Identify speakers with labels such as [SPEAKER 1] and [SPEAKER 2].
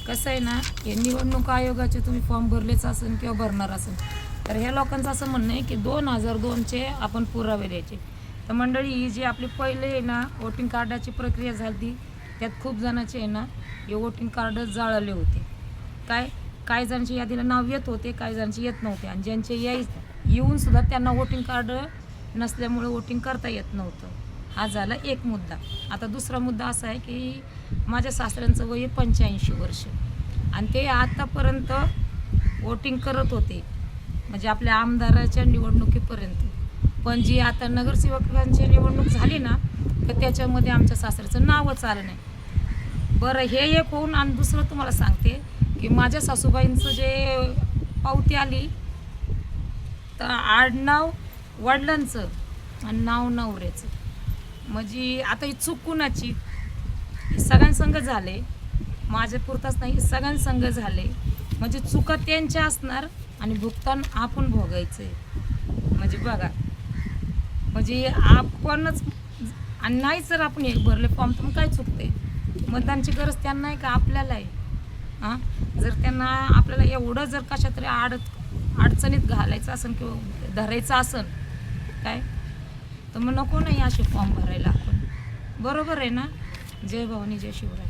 [SPEAKER 1] कसं आहे ना, हे निवडणूक आयोगाचे तुम्ही फॉर्म भरलेच असेल किंवा भरणार असेल, तर ह्या लोकांचं असं म्हणणं आहे की 2002चे आपण पुरावे द्यायचे. तर मंडळी, ही जी आपली पहिले आहे ना वोटिंग कार्डाची प्रक्रिया झाली, त्यात खूप जणांचे आहे ना हे वोटिंग कार्ड जाळले होते. काही जणांच्या यादीला नाव येत होते, काही जणांचे येत नव्हते, आणि ज्यांचे येऊनसुद्धा त्यांना वोटिंग कार्ड नसल्यामुळे वोटिंग करता येत नव्हतं. हा झाला एक मुद्दा. आता दुसरा मुद्दा असा आहे की माझ्या सासऱ्यांचं वय 85 वर्ष, आणि ते आतापर्यंत वोटिंग करत होते, म्हणजे आपल्या आमदाराच्या निवडणुकीपर्यंत. पण जी आता नगरसेवकांची निवडणूक झाली ना, तर त्याच्यामध्ये आमच्या सासऱ्याचं नावच आलं नाही. बरं, हे एक होऊन, आणि दुसरं तुम्हाला सांगते की माझ्या सासूबाईंचं जे पावती आली, तर आडनाव वडिलांचं आणि नाव नवऱ्याचं. म्हणजे आता ही चूक कुणाची? सगळ्यांसंग झाले, माझ्या पुरताच नाही, सगळ्यांसंग झाले. म्हणजे चुका त्यांच्या असणार आणि भुगतान आपण भोगायचं आहे. म्हणजे बघा, म्हणजे आपणच, आणि नाही जर आपण एक भरले फॉर्म, तर मग काय चुकते? मतदानची गरज त्यांना आहे का आपल्याला आहे? हां, जर त्यांना आपल्याला एवढं जर कशा तरी अडचणीत घालायचं असेल किंवा धरायचं असेल काय, तर मग नको नाही असे फॉर्म भरायला आपण. बरोबर आहे ना? जय भवानी, जय शिवराय.